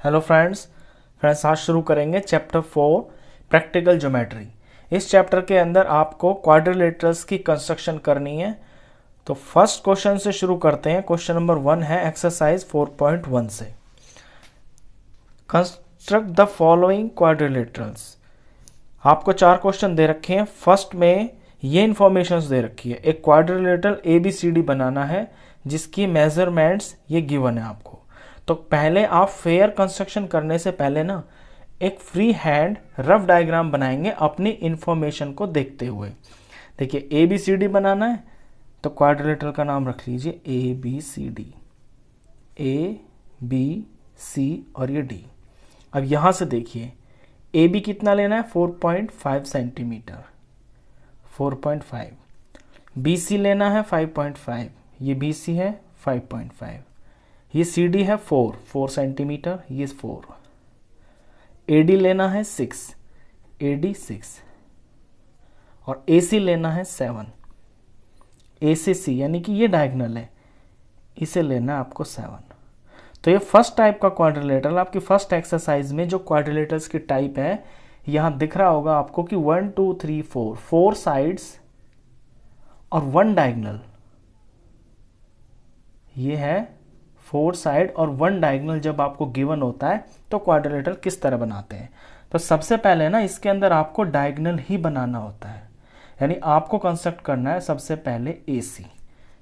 Hello friends आज शुरू करेंगे चैप्टर 4 प्रैक्टिकल ज्योमेट्री। इस चैप्टर के अंदर आपको क्वाड्रिलेटरल्स की कंस्ट्रक्शन करनी है। तो फर्स्ट क्वेश्चन से शुरू करते हैं। क्वेश्चन नंबर 1 है एक्सरसाइज 4.1 से। Construct the following quadrilaterals. आपको 4 क्वेश्चन दे रखे हैं। फर्स्ट में ये इंफॉर्मेशंस दे रखी है, एक क्वाड्रिलेटरल ABCD बनाना है जिसकी मेजरमेंट्स ये गिवन है आपको। तो पहले आप फेयर कंस्ट्रक्शन करने से पहले ना एक फ्री हैंड रफ डायग्राम बनाएंगे अपनी इंफॉर्मेशन को देखते हुए। देखिए ABCD बनाना है तो क्वाड्रिलेटरल का नाम रख लीजिए ABCD, ABC और ये D। अब यहां से देखिए AB कितना लेना है 4.5 सेंटीमीटर, 4.5। BC लेना है 5.5, ये BC है 5.5। ये CD है 4 सेंटीमीटर, ये 4। AD लेना है 6, AD 6। और AC लेना है 7। A से C यानी कि ये डायगोनल है, इसे लेना है आपको 7। तो ये फर्स्ट टाइप का क्वाड्रिलेटरल आपकी फर्स्ट एक्सरसाइज में जो क्वाड्रिलेटरल्स की टाइप है, यहां दिख रहा होगा आपको कि 1 2 3 4 साइड्स और 1 डायगोनल। ये है 4 साइड और 1 डायगोनल। जब आपको गिवन होता है तो क्वाड्रिलेटरल किस तरह बनाते हैं। तो सबसे पहले ना इसके अंदर आपको डायगोनल ही बनाना होता है, यानी आपको कंस्ट्रक्ट करना है सबसे पहले AC।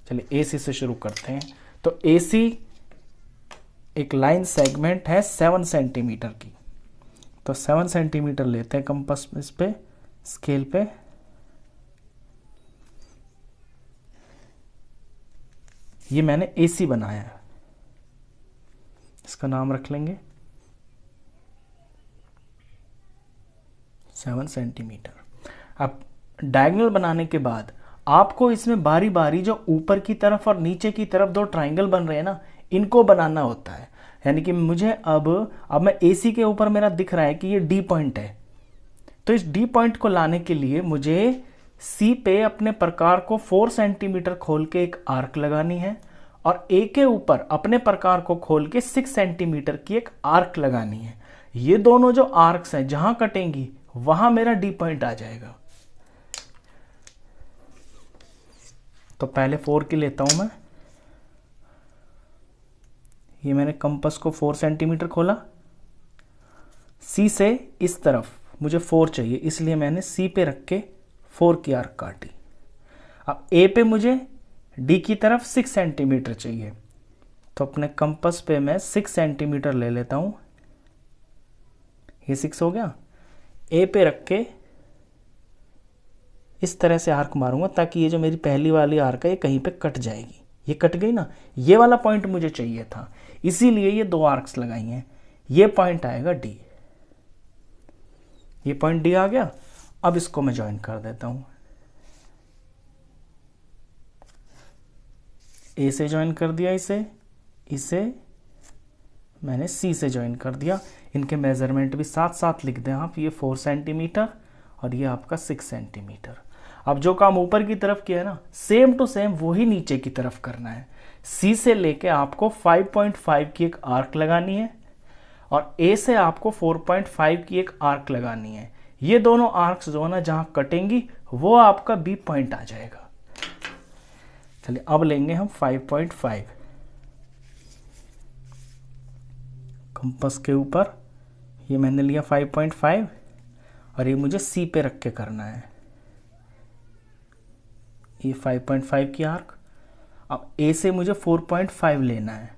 चलिए AC से शुरू करते हैं। तो AC एक लाइन सेगमेंट है 7 सेंटीमीटर की। तो 7 सेंटीमीटर लेते हैं कंपास इस पे स्केल पे। ये मैंने AC बनाया है, इसका नाम रख लेंगे 7 सेंटीमीटर। अब डायगोनल बनाने के बाद आपको इसमें बारी बारी जो ऊपर की तरफ और नीचे की तरफ 2 ट्राइंगल बन रहे हैं ना, इनको बनाना होता है। यानी कि मुझे अब मैं AC के ऊपर मेरा दिख रहा है कि ये D पॉइंट है, तो इस D पॉइंट को लाने के लिए मुझे C पे अपने प्रकार को 4 सेंटीमीटर खोल के एक आर्क लगानी है और A के ऊपर अपने प्रकार को खोल के 6 सेंटीमीटर की एक आर्क लगानी है। ये दोनों जो आर्क्स हैं जहां कटेंगी वहां मेरा D पॉइंट आ जाएगा। तो पहले 4 की लेता हूं मैं। ये मैंने कंपास को 4 सेंटीमीटर खोला। C से इस तरफ मुझे 4 चाहिए, इसलिए मैंने C पे रख के 4 की आर्क काटी। अब A पे मुझे D की तरफ 6 सेंटीमीटर चाहिए, तो अपने कंपास पे मैं 6 सेंटीमीटर ले लेता हूं। ये 6 हो गया। A पे रख के इस तरह से आर्क मारूंगा ताकि ये जो मेरी पहली वाली आर्क है ये कहीं पे कट जाएगी। ये कट गई ना, ये वाला पॉइंट मुझे चाहिए था, इसीलिए ये 2 आर्क्स लगाई हैं। ये पॉइंट आएगा D। ये पॉइंट D आ गया। अब इसको मैं ज्वाइन कर देता हूं। A से ज्वाइन कर दिया, इसे मैंने C से ज्वाइन कर दिया। इनके मेजरमेंट भी साथ साथ लिख दें आप। ये 4 सेंटीमीटर और ये आपका 6 सेंटीमीटर। अब जो काम ऊपर की तरफ किया है ना, सेम टू सेम वही नीचे की तरफ करना है। C से लेके आपको 5.5 की एक आर्क लगानी है और A से आपको 4.5 की एक आर्क लगानी है। ये दोनों आर्क्स जो है ना जहां कटेंगी वो आपका B पॉइंट आ जाएगा। चलिए अब लेंगे हम 5.5। कंपास के ऊपर ये मैंने लिया 5.5 और ये मुझे C पे रख के करना है। ये 5.5 की आर्क। अब A से मुझे 4.5 लेना है।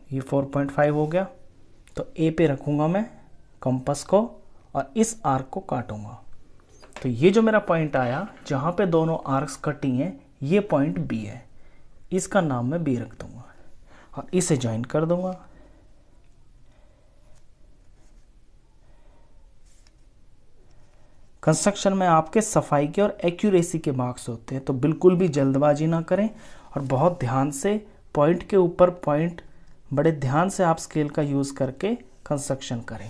ये 4.5 हो गया। तो A पे रखूंगा मैं कंपास को और इस आर्क को काटूंगा। तो ये जो मेरा पॉइंट आया जहां पे दोनों आर्क्स कटी हैं, ये पॉइंट B है। इसका नाम मैं B रख दूंगा और इसे ज्वाइन कर दूंगा। कंस्ट्रक्शन में आपके सफाई के और एक्यूरेसी के मार्क्स होते हैं, तो बिल्कुल भी जल्दबाजी ना करें और बहुत ध्यान से पॉइंट के ऊपर पॉइंट बड़े ध्यान से आप स्केल का यूज करके कंस्ट्रक्शन करें।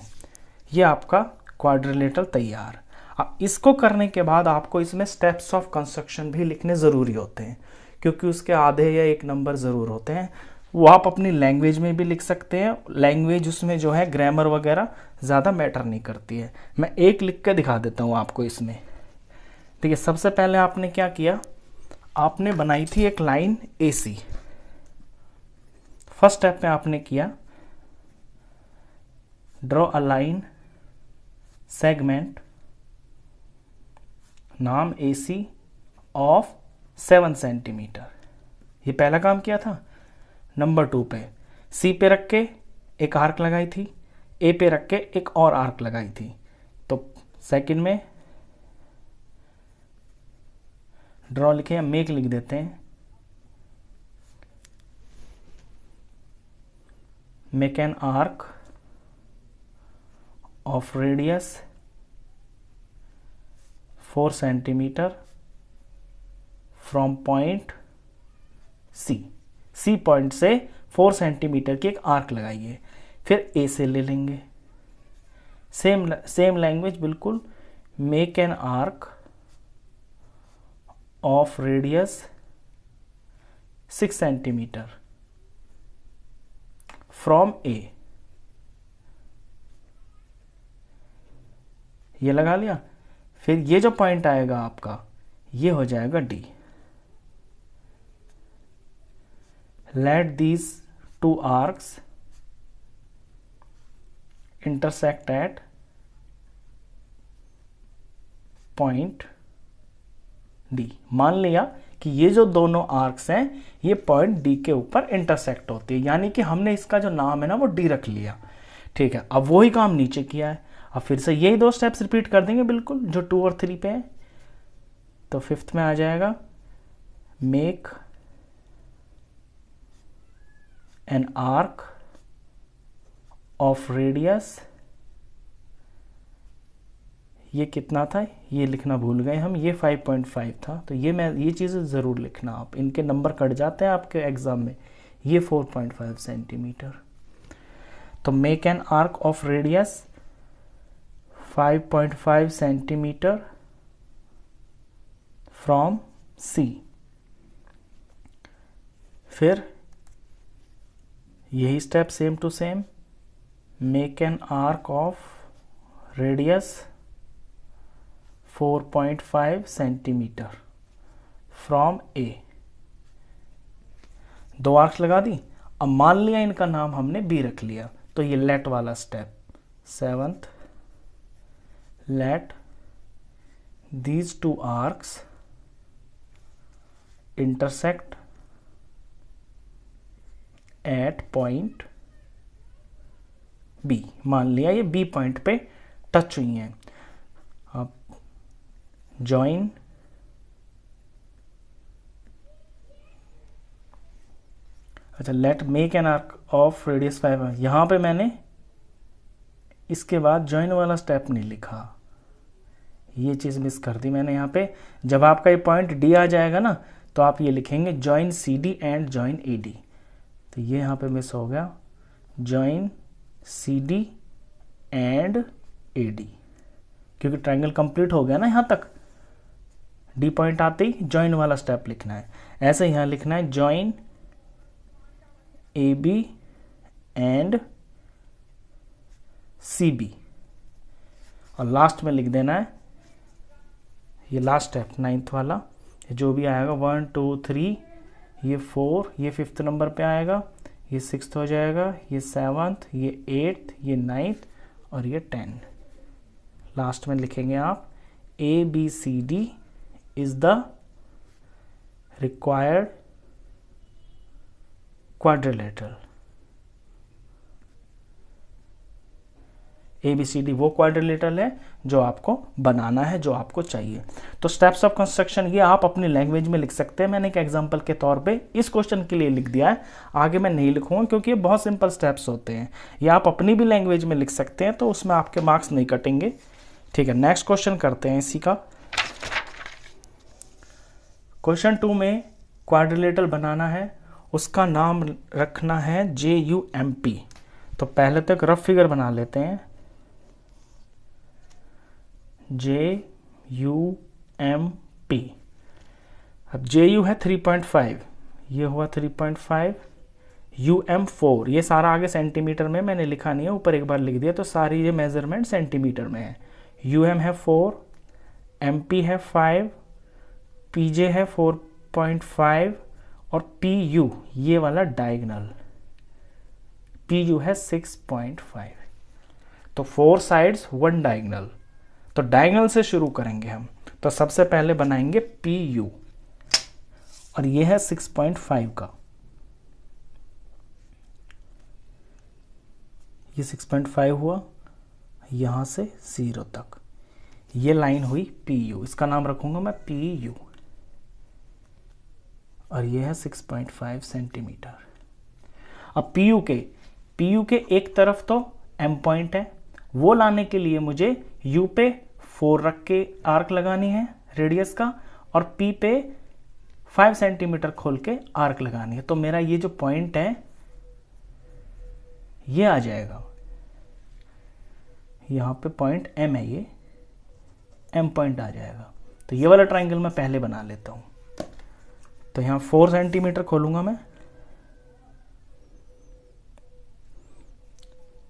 ये आपका क्वाड्रिलेटरल तैयार। अब इसको करने के बाद आपको इसमें स्टेप्स ऑफ कंस्ट्रक्शन भी लिखने ज़रूरी होते हैं, क्योंकि उसके आधे या 1 नंबर ज़रूर होते हैं। वो आप अपनी लैंग्वेज में भी लिख सकते हैं। लैंग्वेज उसमें जो है ग्रामर वगैरह ज़्यादा मैटर नहीं करती है। मैं एक लिख के दिखा देता हूँ आपको इसमें। ठीक है, सबसे पहले आपने क्या किया, आपने बनाई थी एक लाइन AC। फर्स्ट स्टेप में आपने किया ड्रॉ अ लाइन सेगमेंट नाम AC ऑफ 7 सेंटीमीटर। ये पहला काम किया था। नंबर 2 पे C पे रख के एक आर्क लगाई थी, A पे रख के एक और आर्क लगाई थी। तो सेकंड में ड्रॉ लिखे या मेक लिख देते हैं, make an arc of radius 4 centimetre from point C point से 4 सेंटीमीटर की एक आर्क लगाइए। फिर A से ले लेंगे, सेम लैंग्वेज बिल्कुल, make an arc of radius 6 centimetre from A। ये लगा लिया। फिर ये जो पॉइंट आएगा आपका, ये हो जाएगा D। Let these two arcs intersect at point D। मान लिया कि ये जो दोनों आर्क्स हैं ये पॉइंट D के ऊपर इंटरसेक्ट होते हैं, यानी कि हमने इसका जो नाम है ना वो D रख लिया। ठीक है, अब वही काम नीचे किया है। अब फिर से यही 2 स्टेप्स रिपीट कर देंगे बिल्कुल जो 2 और 3 पे है। तो 5th में आ जाएगा make an arc of radius, ये कितना था ये लिखना भूल गए हम, ये 5.5 था। तो ये चीज़ें ज़रूर लिखना आप, इनके नंबर कट जाते हैं आपके एग्ज़ाम में। ये 4.5 सेंटीमीटर। तो make an arc of radius 5.5 centimetre from C। फिर यही step same to same, make an arc of radius 4.5 centimetre from A। 2 arcs लगा दी। अब मान लिया इनका नाम हमने B रख लिया, तो ये लेट वाला step 7th, let these 2 arcs intersect at point B। मान लिया ये B पॉइंट पे टच हुई हैं। अब जॉइन अच्छा let make an arc of radius 5। यहां पे मैंने इसके बाद जॉइन वाला स्टेप नहीं लिखा, ये चीज़ मिस कर दी मैंने यहाँ पे। जब आपका ये पॉइंट D आ जाएगा ना तो आप ये लिखेंगे join CD and join AD। तो ये यहाँ पे मिस हो गया, जॉइन CD एंड AD, क्योंकि ट्रायंगल कंप्लीट हो गया ना यहाँ तक। D पॉइंट आते ही जॉइन वाला स्टेप लिखना है। ऐसे यहाँ लिखना है जॉइन AB एंड CB, और लास्ट में लिख देना है ये लास्ट स्टेप 9th वाला, जो भी आएगा 1 2 3, ये 4, ये 5th नंबर पे आएगा, ये 6th हो जाएगा, ये 7th, ये 8th, ये 9th और ये 10। लास्ट में लिखेंगे आप ABCD is the required quadrilateral. ABCD वो क्वाड्रिलेटरल है जो आपको बनाना है, जो आपको चाहिए। तो स्टेप्स ऑफ कंस्ट्रक्शन ये आप अपनी लैंग्वेज में लिख सकते हैं। मैंने एक एग्जांपल के तौर पे इस क्वेश्चन के लिए लिख दिया है, आगे मैं नहीं लिखूंगा क्योंकि ये बहुत सिंपल स्टेप्स होते हैं। ये आप अपनी भी लैंग्वेज में लिख सकते हैं, तो उसमें आपके मार्क्स नहीं कटेंगे। ठीक है, नेक्स्ट क्वेश्चन करते हैं इसी का। क्वेश्चन 2 में क्वाड्रिलेटरल बनाना है, उसका नाम रखना है JUMP। तो पहले तो एक रफ फिगर बना लेते हैं, JUMP। अब JU है 3.5, ये हुआ 3.5, UM4, ये सारा आगे सेंटीमीटर में मैंने लिखा नहीं है, ऊपर एक बार लिख दिया, तो सारी ये मेजरमेंट सेंटीमीटर में है। UM है 4, MP है 5, PJ है 4.5 और PU ये वाला डायगनल PU है 6.5। तो 4 साइड्स 1 डायगनल, तो डायगनल से शुरू करेंगे हम। तो सबसे पहले बनाएंगे PU और ये है 6.5 का, ये 6.5 हुआ यहां से 0 तक, ये लाइन हुई PU, इसका नाम रखूंगा मैं PU, और ये है 6.5 सेंटीमीटर। अब PU के एक तरफ तो M पॉइंट है, वो लाने के लिए मुझे U पे 4 रख के आर्क लगानी है रेडियस का, और P पे 5 सेंटीमीटर खोल के आर्क लगानी है। तो मेरा ये जो पॉइंट है ये आ जाएगा, यहां पे पॉइंट M है, ये M पॉइंट आ जाएगा। तो ये वाला ट्राइंगल मैं पहले बना लेता हूं। तो यहां 4 सेंटीमीटर खोलूंगा मैं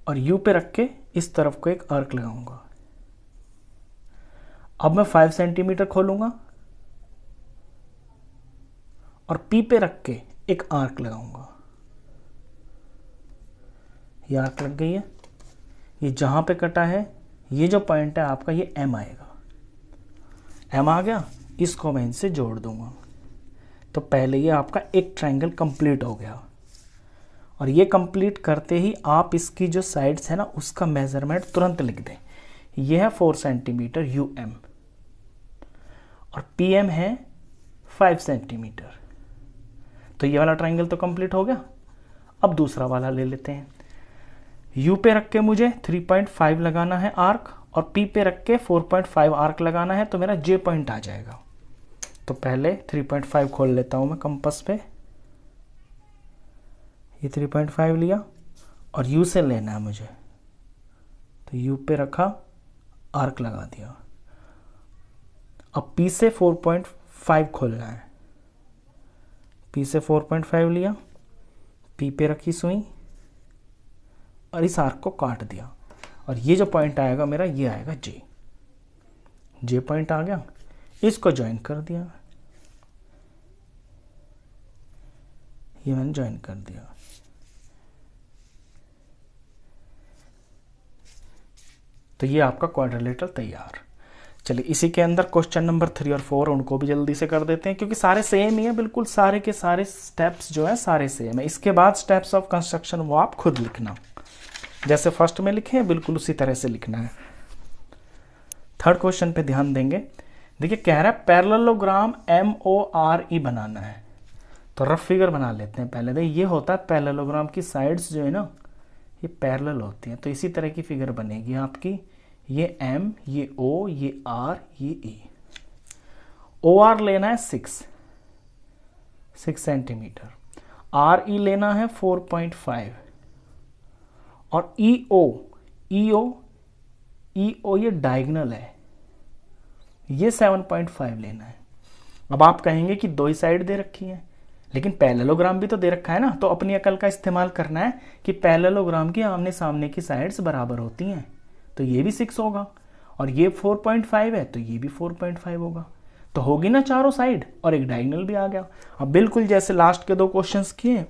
और U पे रख के इस तरफ को एक आर्क लगाऊंगा। अब मैं 5 सेंटीमीटर खोलूंगा और P पे रख के एक आर्क लगाऊंगा। ये आर्क लग गई है, ये जहां पे कटा है ये जो पॉइंट है आपका ये M आएगा, M आ गया, इसको मैं इनसे जोड़ दूंगा। तो पहले ये आपका एक ट्रायंगल कंप्लीट हो गया, और ये कंप्लीट करते ही आप इसकी जो साइड्स है ना उसका मेजरमेंट तुरंत लिख दें। ये है 4 सेंटीमीटर UM और PM है 5 सेंटीमीटर। तो ये वाला ट्रायंगल तो कंप्लीट हो गया। अब दूसरा वाला ले लेते हैं। U पे रख के मुझे 3.5 लगाना है आर्क, और P पे रख के 4.5 आर्क लगाना है, तो मेरा J पॉइंट आ जाएगा। तो पहले 3.5 खोल लेता हूं मैं कंपास पे, ये 3.5 लिया और U से लेना है मुझे, तो U पे रखा, आर्क लगा दिया। अब P से 4.5 खोलना है, P से 4.5 लिया, P पे रखी सुई और इस आर्क को काट दिया, और ये जो पॉइंट आएगा मेरा ये आएगा J पॉइंट आ गया, इसको ज्वाइन कर दिया, ये मैंने ज्वाइन कर दिया। तो ये आपका क्वाड्रिलेटरल तैयार। चलिए इसी के अंदर क्वेश्चन नंबर 3 और 4 उनको भी जल्दी से कर देते हैं, क्योंकि सारे सेम ही है, बिल्कुल सारे के सारे स्टेप्स जो है सारे सेम है। इसके बाद स्टेप्स ऑफ कंस्ट्रक्शन वो आप खुद लिखना, जैसे फर्स्ट में लिखे हैं बिल्कुल उसी तरह से लिखना है। थर्ड क्वेश्चन पे ध्यान देंगे। देखिए कह रहा है पैरेललोग्राम MORE बनाना है, तो रफ फिगर बना लेते हैं पहले। देखिए ये होता है पैरेललोग्राम की साइड्स जो है ना ये पैरेलल होती हैं, तो इसी तरह की फिगर बनेगी आपकी। ये M, ये O, ये R, ये E। OR लेना है 6 सेंटीमीटर, RE लेना है 4.5 और EO ये डायगोनल है, ये 7.5 लेना है। अब आप कहेंगे कि दो ही साइड दे रखी है, लेकिन पैरेललोग्राम भी तो दे रखा है ना, तो अपनी अकल का इस्तेमाल करना है कि पैरेललोग्राम की आमने सामने की साइड्स बराबर होती हैं, तो ये भी 6 होगा, और ये 4.5 है तो ये भी 4.5 होगा, तो होगी ना चारों साइड, और एक डायगोनल भी आ गया। अब बिल्कुल जैसे लास्ट के 2 क्वेश्चंस किए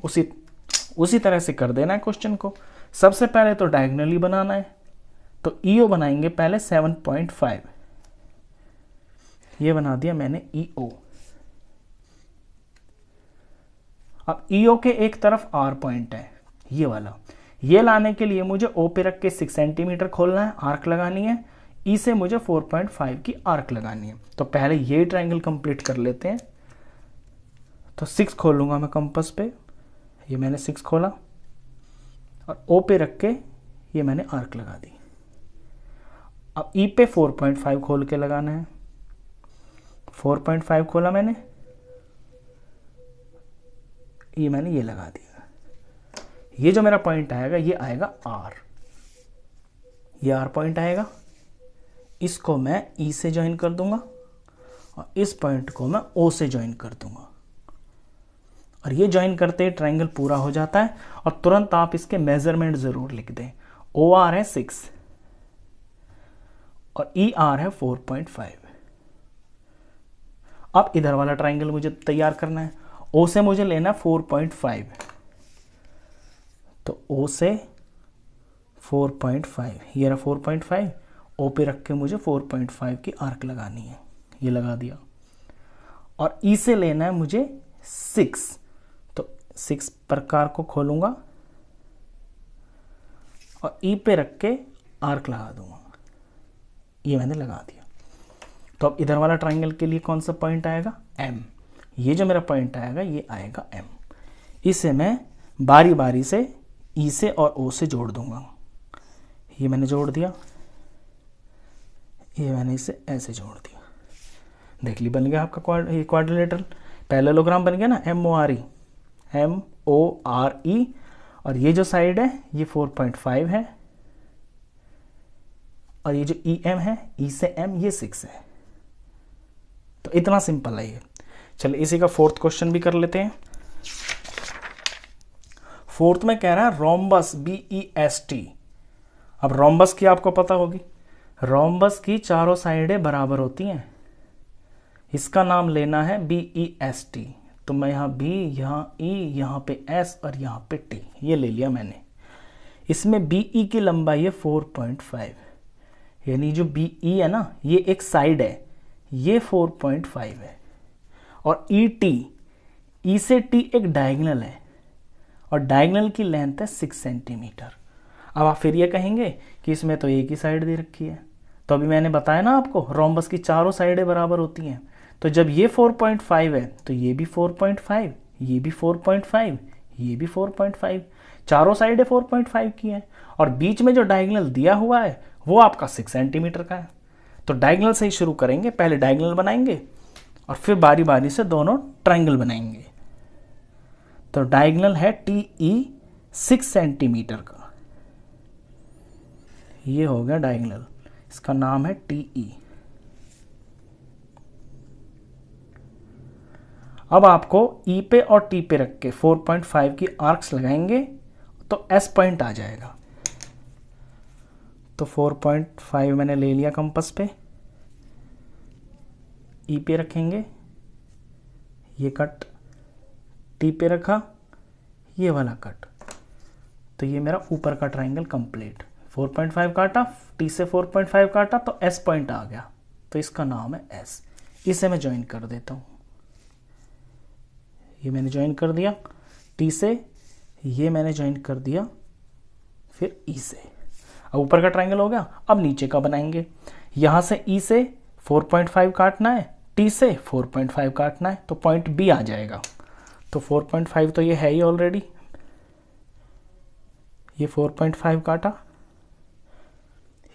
उसी तरह से कर देना है क्वेश्चन को। सबसे पहले तो डायगोनल ही बनाना है, तो EO बनाएंगे पहले 7.5, ये बना दिया मैंने EO। अब EO के एक तरफ R पॉइंट है ये वाला, ये लाने के लिए मुझे O पे रख के 6 सेंटीमीटर खोलना है, आर्क लगानी है, E से मुझे 4.5 की आर्क लगानी है। तो पहले ये ट्रायंगल कंप्लीट कर लेते हैं। तो 6 खोलूंगा मैं कंपास पे, ये मैंने 6 खोला, और O पे रख के ये मैंने आर्क लगा दी। अब E पे 4.5 खोल के लगाना है, 4.5 खोला मैंने, ये मैंने ये लगा दिया। ये जो मेरा पॉइंट आएगा ये आएगा R, ये R पॉइंट आएगा, इसको मैं E से ज्वाइन कर दूंगा और इस पॉइंट को मैं O से ज्वाइन कर दूंगा, और ये ज्वाइन करते ही ट्रायंगल पूरा हो जाता है। और तुरंत आप इसके मेजरमेंट जरूर लिख दें। OR है 6 और ER है 4.5। अब इधर वाला ट्रायंगल मुझे तैयार करना है। O से मुझे लेना 4.5, तो O से 4.5, ये रहा 4.5। O पे रख के मुझे 4.5 की आर्क लगानी है, ये लगा दिया। और E से लेना है मुझे 6, तो 6 प्रकार को खोलूंगा और E पे रख के आर्क लगा दूंगा, ये मैंने लगा दिया। तो अब इधर वाला ट्रायंगल के लिए कौन सा पॉइंट आएगा? M। ये जो मेरा पॉइंट आएगा ये आएगा M। इसे मैं बारी बारी से E से और O से जोड़ दूंगा। ये मैंने जोड़ दिया, ये मैंने इसे ऐसे जोड़ दिया। देख ली, बन गया आपका क्वाड्रिलेटरल पैरेललोग्राम बन गया ना, MORE, MORE। और ये जो साइड है ये 4.5 है और ये जो EM है, E से M, ये 6 है। तो इतना सिंपल है ये। चलिए इसी का फोर्थ क्वेश्चन भी कर लेते हैं। फोर्थ में कह रहा है रोम्बस BEST। अब रोम्बस की आपको पता होगी, रोम्बस की चारों साइडें बराबर होती हैं। इसका नाम लेना है BEST। तो मैं यहाँ B, यहाँ E, यहाँ पे S और यहाँ पे T, ये ले लिया मैंने। इसमें BE की लंबाई है 4.5, यानी जो BE है ना ये एक साइड है, ये 4.5 है। और ET, E से T एक डायगोनल है और डायगोनल की लेंथ है 6 सेंटीमीटर। अब आप फिर ये कहेंगे कि इसमें तो एक ही साइड दे रखी है। तो अभी मैंने बताया ना आपको रोम्बस की चारों साइडें बराबर होती हैं। तो जब ये 4.5 है तो ये भी 4.5, ये भी 4.5, ये भी 4.5, चारों साइडें 4.5 की हैं। और बीच में जो डायगोनल दिया हुआ है वो आपका 6 सेंटीमीटर का है। तो डायगोनल से ही शुरू करेंगे, पहले डायगोनल बनाएंगे और फिर बारी बारी से दोनों ट्रायंगल बनाएंगे। तो डायगोनल है TE 6 सेंटीमीटर का, ये हो गया डायगोनल, इसका नाम है TE। अब आपको E पे और T पे रख के 4.5 की आर्क्स लगाएंगे तो S पॉइंट आ जाएगा। तो 4.5 मैंने ले लिया कंपास पे, E पे रखेंगे, ये कट T पे रखा, ये वाला कट। तो ये मेरा ऊपर का ट्रायंगल कंप्लीट। 4.5 काटा, T से 4.5 काटा तो S पॉइंट आ गया, तो इसका नाम है S। इसे मैं ज्वाइन कर देता हूँ, ये मैंने ज्वाइन कर दिया T से, ये मैंने ज्वाइन कर दिया फिर E से। अब ऊपर का ट्रायंगल हो गया। अब नीचे का बनाएंगे। यहाँ से E से 4.5 काटना है, T से 4.5 काटना है, तो पॉइंट B आ जाएगा। तो 4.5 तो ये है ही ऑलरेडी, ये 4.5 काटा,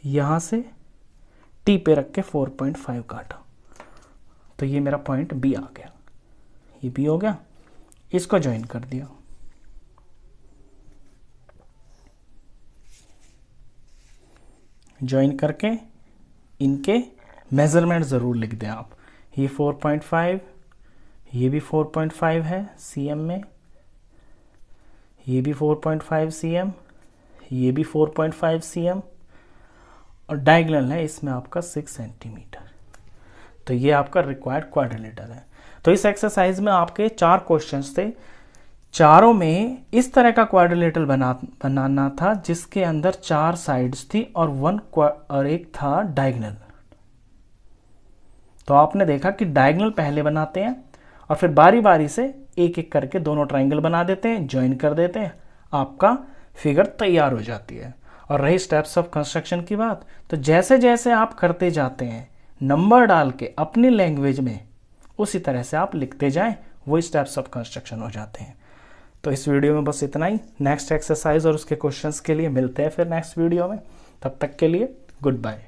यहाँ से T पे रख के 4.5 काटा, तो ये मेरा पॉइंट B आ गया। ये B हो गया, इसको ज्वाइन कर दिया। ज्वाइन करके इनके मेजरमेंट ज़रूर लिख दें आप। ये 4.5, ये भी 4.5 है cm में, ये भी 4.5 cm, ये भी 4.5 cm और डायगोनल है इसमें आपका 6 सेंटीमीटर। तो ये आपका रिक्वायर्ड क्वाड्रिलेटरल है। तो इस एक्सरसाइज में आपके 4 क्वेश्चंस थे, चारों में इस तरह का क्वाड्रिलेटरल बनाना था जिसके अंदर 4 साइड्स थी और एक था डायगोनल। तो आपने देखा कि डायगोनल पहले बनाते हैं और फिर बारी बारी से एक एक करके दोनों ट्रायंगल बना देते हैं, ज्वाइन कर देते हैं, आपका फिगर तैयार हो जाती है। और रही स्टेप्स ऑफ कंस्ट्रक्शन की बात, तो जैसे जैसे आप करते जाते हैं नंबर डाल के अपनी लैंग्वेज में, उसी तरह से आप लिखते जाएं, वही स्टेप्स ऑफ कंस्ट्रक्शन हो जाते हैं। तो इस वीडियो में बस इतना ही। नेक्स्ट एक्सरसाइज और उसके क्वेश्चंस के लिए मिलते हैं फिर नेक्स्ट वीडियो में। तब तक के लिए गुड बाय।